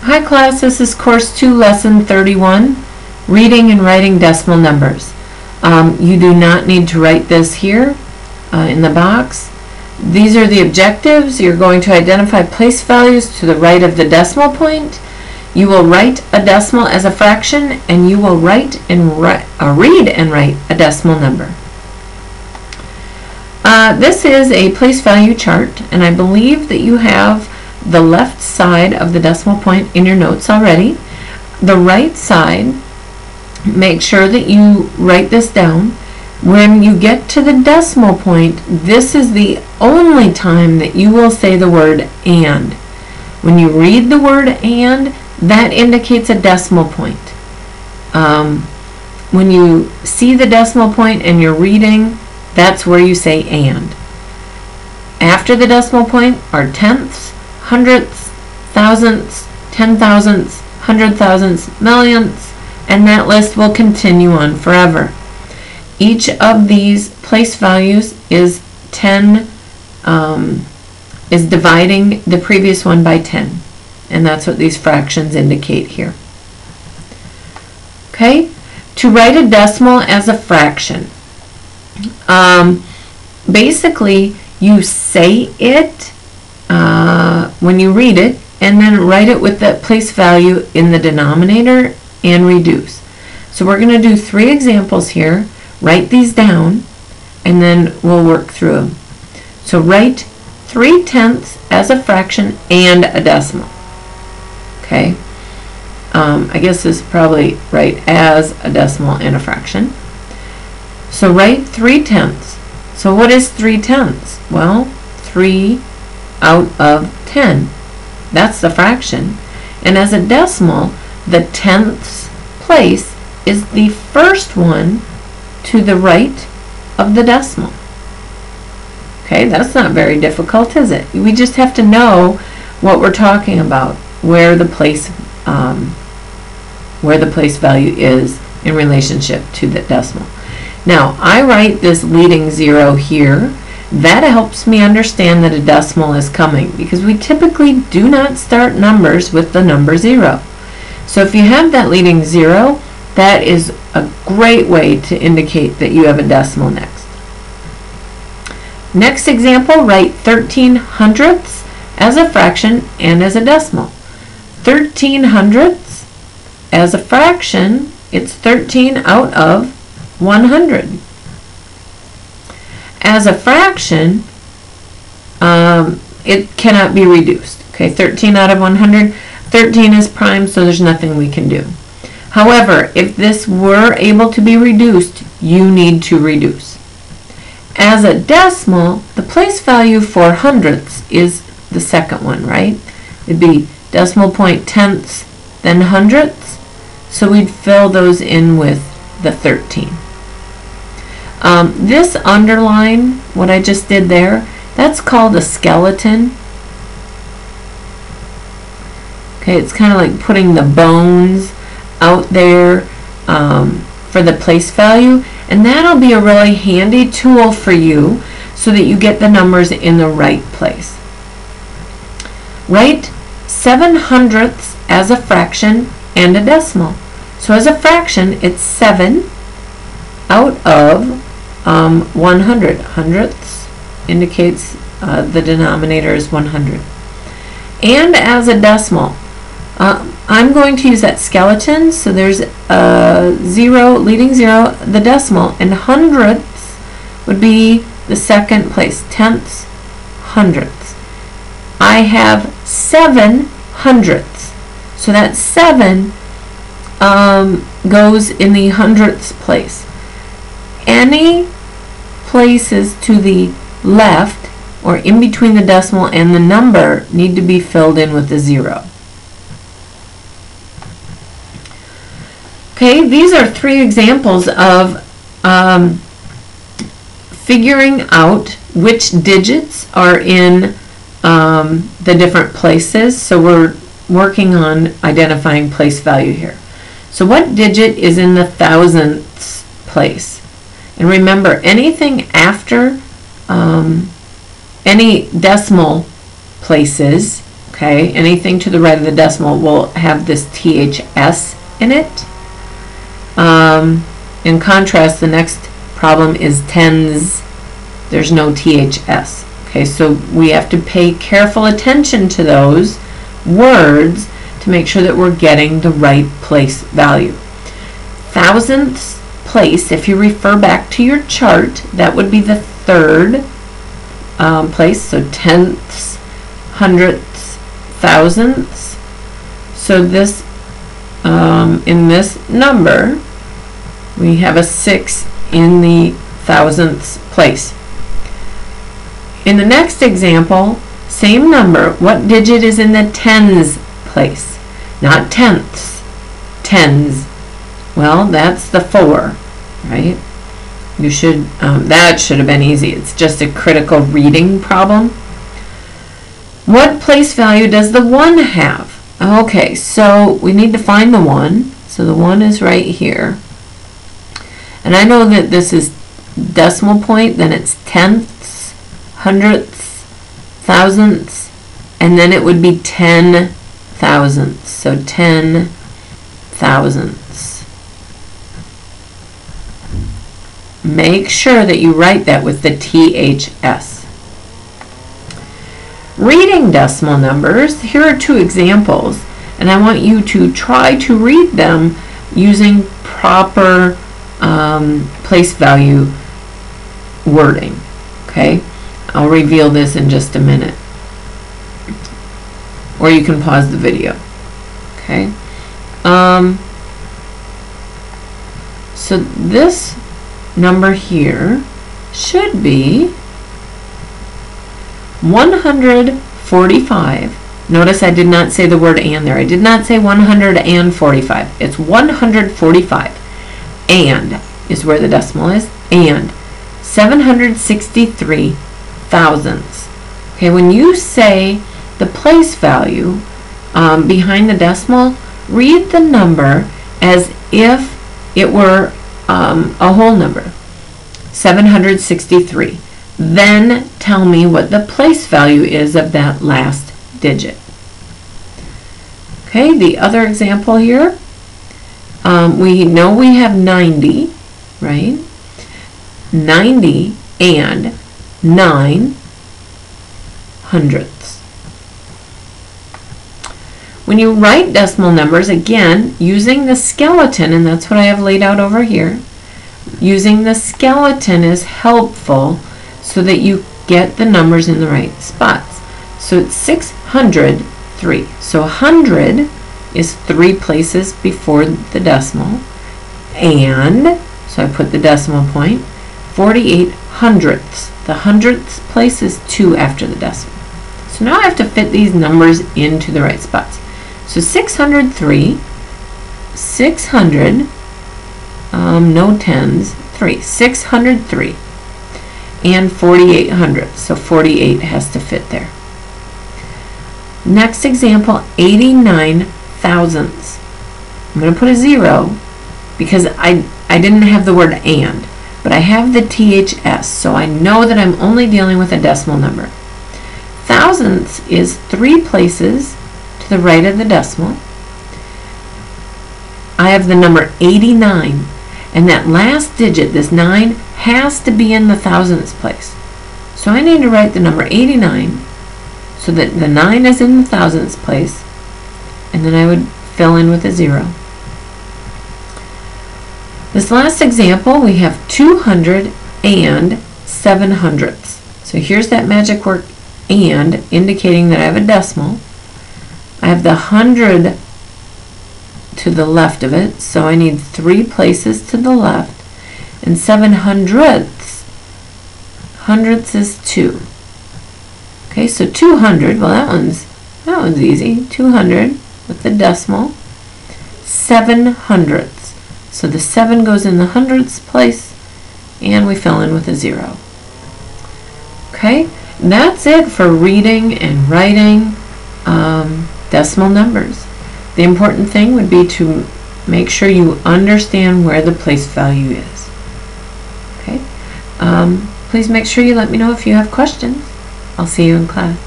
Hi class, this is course 2, lesson 31, reading and writing decimal numbers. You do not need to write this here in the box. These are the objectives. You're going to identify place values to the right of the decimal point. You will write a decimal as a fraction, and you will read and write a decimal number. This is a place value chart, and I believe that you have the left side of the decimal point in your notes already. The right side, make sure that you write this down. When you get to the decimal point, this is the only time that you will say the word and. When you read the word and, that indicates a decimal point. When you see the decimal point and you're reading, that's where you say and. After the decimal point are tenths, hundredths, thousandths, 10,000ths, 100,000ths, millionths, and that list will continue on forever. Each of these place values is dividing the previous one by 10, and that's what these fractions indicate here. Okay, to write a decimal as a fraction, basically you say it when you read it, and then write it with the place value in the denominator and reduce. So we're going to do 3 examples here. Write these down, and then we'll work through them. So write 3/10 as a fraction and a decimal. Okay. I guess this is probably write as a decimal and a fraction. So write 3/10. So what is 3/10? Well, 3 out of 10. That's the fraction. And as a decimal, the tenths place is the first one to the right of the decimal. Okay, that's not very difficult, is it? We just have to know what we're talking about, where the place value is in relationship to the decimal. Now, I write this leading 0 here. That helps me understand that a decimal is coming, because we typically do not start numbers with the number 0. So if you have that leading 0, that is a great way to indicate that you have a decimal next. Next example, write 13/100ths as a fraction and as a decimal. 13/100ths as a fraction, it's 13 out of 100. As a fraction, it cannot be reduced. Okay, 13 out of 100, 13 is prime, so there's nothing we can do. However, if this were able to be reduced, you need to reduce. As a decimal, the place value for hundredths is the second one, right? It'd be decimal point tenths, then hundredths, so we'd fill those in with the 13. This underline, what I just did there, that's called a skeleton. Okay, it's kind of like putting the bones out there for the place value, and that'll be a really handy tool for you so that you get the numbers in the right place. Write 7/100ths as a fraction and a decimal. So as a fraction, it's 7 out of 100. Hundredths indicates the denominator is 100. And as a decimal, I'm going to use that skeleton, so there's a 0, leading 0, the decimal, and hundredths would be the second place, tenths, hundredths. I have 7/100ths, so that 7 goes in the hundredths place. Any places to the left or in between the decimal and the number need to be filled in with a 0. Okay, these are 3 examples of figuring out which digits are in the different places. So we're working on identifying place value here. So what digit is in the thousandths place? And remember, anything after any decimal places Okay, anything to the right of the decimal will have this THS in it. In contrast, the next problem is tens. There's no THS. Okay, so we have to pay careful attention to those words to make sure that we're getting the right place value. Thousandths place, if you refer back to your chart, that would be the third place. So tenths, hundredths, thousandths. So this, in this number, we have a 6 in the thousandths place. In the next example, same number, what digit is in the tens place? Not tenths, tens. Well, that's the 4, right? You should, that should have been easy. It's just a critical reading problem. What place value does the 1 have? Okay, so we need to find the 1. So the 1 is right here. And I know that this is decimal point, then it's tenths, hundredths, thousandths, and then it would be 10 thousandths. So 10 thousandths. Make sure that you write that with the THS. Reading decimal numbers, here are 2 examples, and I want you to try to read them using proper place value wording. Okay, I'll reveal this in just a minute, or you can pause the video. Okay, so this number here should be 145. Notice I did not say the word and there. I did not say 145. It's 145. And is where the decimal is. And 763 thousandths. Okay, when you say the place value behind the decimal, read the number as if it were a whole number, 763. Then tell me what the place value is of that last digit. Okay, the other example here, we know we have 90, right? 90 and 9 hundredths. When you write decimal numbers, again, using the skeleton, and that's what I have laid out over here, using the skeleton is helpful so that you get the numbers in the right spots. So it's 603. So 100 is 3 places before the decimal, and so I put the decimal point, 48 hundredths. The hundredths place is 2 after the decimal. So now I have to fit these numbers into the right spots. So 603, 600, no tens, 3, 603, and 48 hundredths. So 48 has to fit there. Next example, 89 thousandths. I'm going to put a 0 because I didn't have the word and, but I have the THS, so I know that I'm only dealing with a decimal number. Thousandths is 3 places to the right of the decimal. I have the number 89, and that last digit, this 9, has to be in the thousandths place. So I need to write the number 89 so that the 9 is in the thousandths place, and then I would fill in with a 0. This last example, we have 200 and 7 hundredths. So here's that magic word and, indicating that I have a decimal. I have the 100 to the left of it, so I need 3 places to the left, and 7 hundredths, hundredths is 2. Okay, so 200, well that one's easy, 200 with the decimal, 7 hundredths. So the 7 goes in the hundredths place, and we fill in with a 0. Okay, that's it for reading and writing decimal numbers. The important thing would be to make sure you understand where the place value is. Okay, please make sure you let me know if you have questions. I'll see you in class.